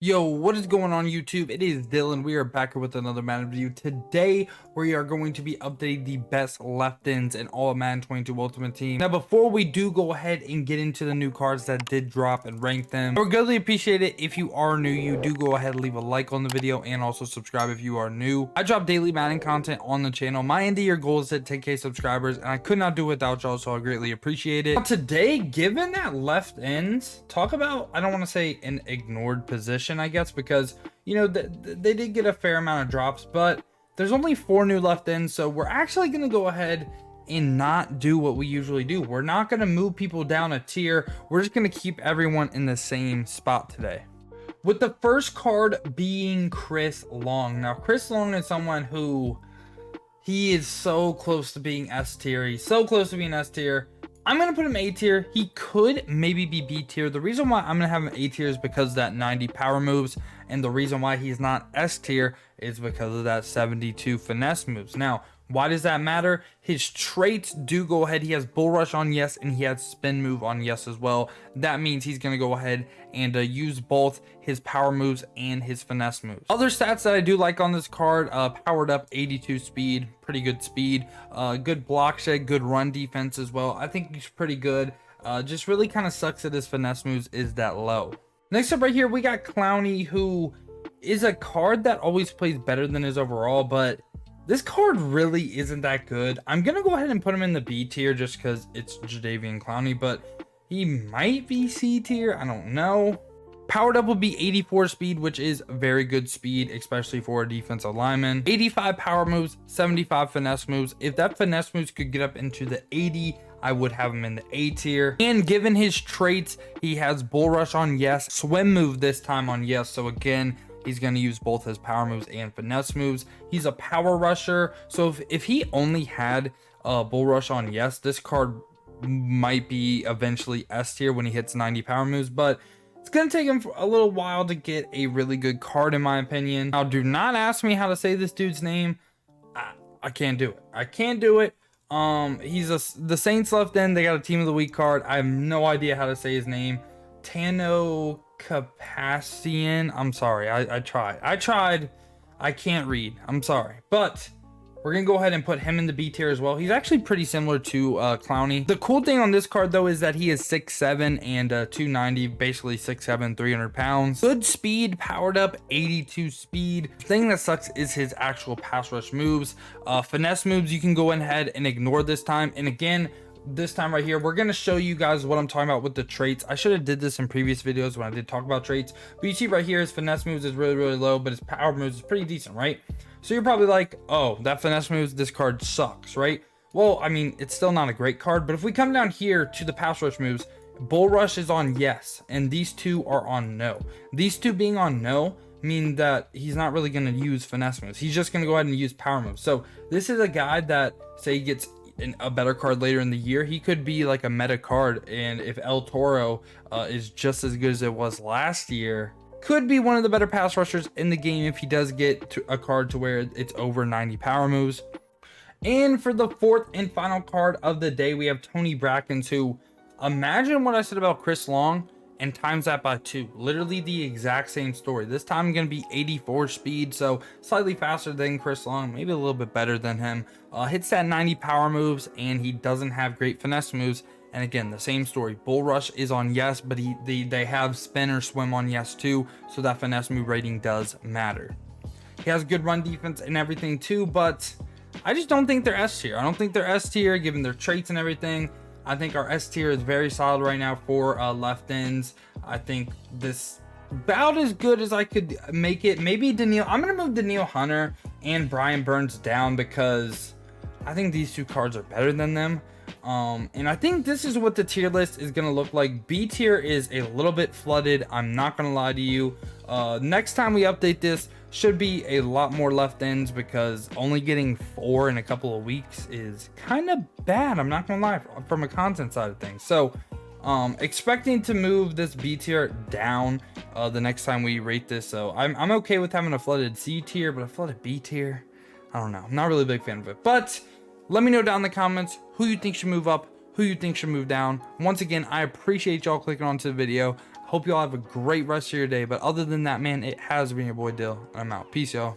Yo, what is going on YouTube? It is Dylan. We are back here with another Madden video. Today, we are going to be updating the best left ends in all of Madden 22 Ultimate Team. Now, before we do go ahead and get into the new cards that did drop and rank them, I would greatly appreciate it if you are new. You do go ahead and leave a like on the video and also subscribe if you are new. I drop daily Madden content on the channel. My end of year goal is to 10K subscribers, and I could not do it without y'all, so I greatly appreciate it. Now, today, given that left ends, talk about, I don't want to say an ignored position, I guess, because you know they did get a fair amount of drops, but there's only 4 new left ends, so we're actually going to go ahead and not do what we usually do. We're not going to move people down a tier. We're just going to keep everyone in the same spot today, with the first card being Chris Long. Now Chris Long is someone who, he is so close to being S tier. He's so close to being S tier. I'm going to put him A tier. He could maybe be B tier. The reason why I'm going to have him A tier is because of that 90 power moves. And the reason why he's not S tier is because of that 72 finesse moves. Now, why does that matter? His traits do go ahead. He has bull rush on yes, and he has spin move on yes as well. That means he's going to go ahead and use both his power moves and his finesse moves. Other stats that I do like on this card, powered up 82 speed, pretty good speed, good block shed, good run defense as well. I think he's pretty good. Just really kind of sucks that his finesse moves is that low. Next up right here, we got Clowney, who is a card that always plays better than his overall, but this card really isn't that good. I'm going to go ahead and put him in the B tier just because it's Jadeveon Clowney, but he might be C tier. I don't know. Powered up would be 84 speed, which is very good speed, especially for a defensive lineman. 85 power moves, 75 finesse moves. If that finesse moves could get up into the 80, I would have him in the A tier. And given his traits, he has bull rush on yes, swim move this time on yes. So again, he's going to use both his power moves and finesse moves. He's a power rusher. So if he only had bull rush on yes, this card might be eventually S tier when he hits 90 power moves. But it's going to take him a little while to get a really good card, in my opinion. Now, do not ask me how to say this dude's name. I can't do it. I can't do it. He's the Saints left end. They got a team of the week card. I have no idea how to say his name. Tanoh kpassagnon. I'm sorry. I tried. I can't read. I'm sorry. But we're going to go ahead and put him in the B tier as well. He's actually pretty similar to Clowney. The cool thing on this card, though, is that he is 6'7" and 290, basically 6'7", 300 pounds. Good speed, powered up, 82 speed. The thing that sucks is his actual pass rush moves. Finesse moves, you can go ahead and ignore this time. And again, this time right here, we're going to show you guys what I'm talking about with the traits. I should have did this in previous videos when I did talk about traits. But you see right here, his finesse moves is really, really low, but his power moves is pretty decent, right? So you're probably like, oh, that finesse moves, this card sucks, right? Well, I mean, it's still not a great card, but if we come down here to the pass rush moves, bull rush is on yes, and these two are on no. These two being on no mean that he's not really going to use finesse moves. He's just going to go ahead and use power moves. So this is a guy that, say he gets a better card later in the year, he could be like a meta card, and if El Toro is just as good as it was last year, could be one of the better pass rushers in the game if he does get to a card to where it's over 90 power moves. And for the fourth and final card of the day, we have Tony Brackens, who, imagine what I said about Chris Long and times that by 2. Literally the exact same story. This time I'm going to be 84 speed, so slightly faster than Chris Long, maybe a little bit better than him. Hits that 90 power moves, and he doesn't have great finesse moves. And again, the same story. Bull rush is on yes, but they have spin or swim on yes too, so that finesse move rating does matter. He has good run defense and everything too, but I just don't think they're S tier. I don't think they're S tier given their traits and everything. I think our S tier is very solid right now for left ends. I think this about as good as I could make it. Maybe Daneille. I'm going to move Daneille Hunter and Brian Burns down because I think these two cards are better than them. And I think this is what the tier list is going to look like. B tier is a little bit flooded. I'm not going to lie to you. Next time we update this should be a lot more left ends because only getting 4 in a couple of weeks is kind of bad. I'm not going to lie, from a content side of things. So expecting to move this B tier down the next time we rate this. So I'm okay with having a flooded C tier, but a flooded B tier, I don't know. I'm not really a big fan of it, but let me know down in the comments who you think should move up, who you think should move down. Once again, I appreciate y'all clicking onto the video. Hope y'all have a great rest of your day. But other than that, man, it has been your boy Dill, and I'm out. Peace, y'all.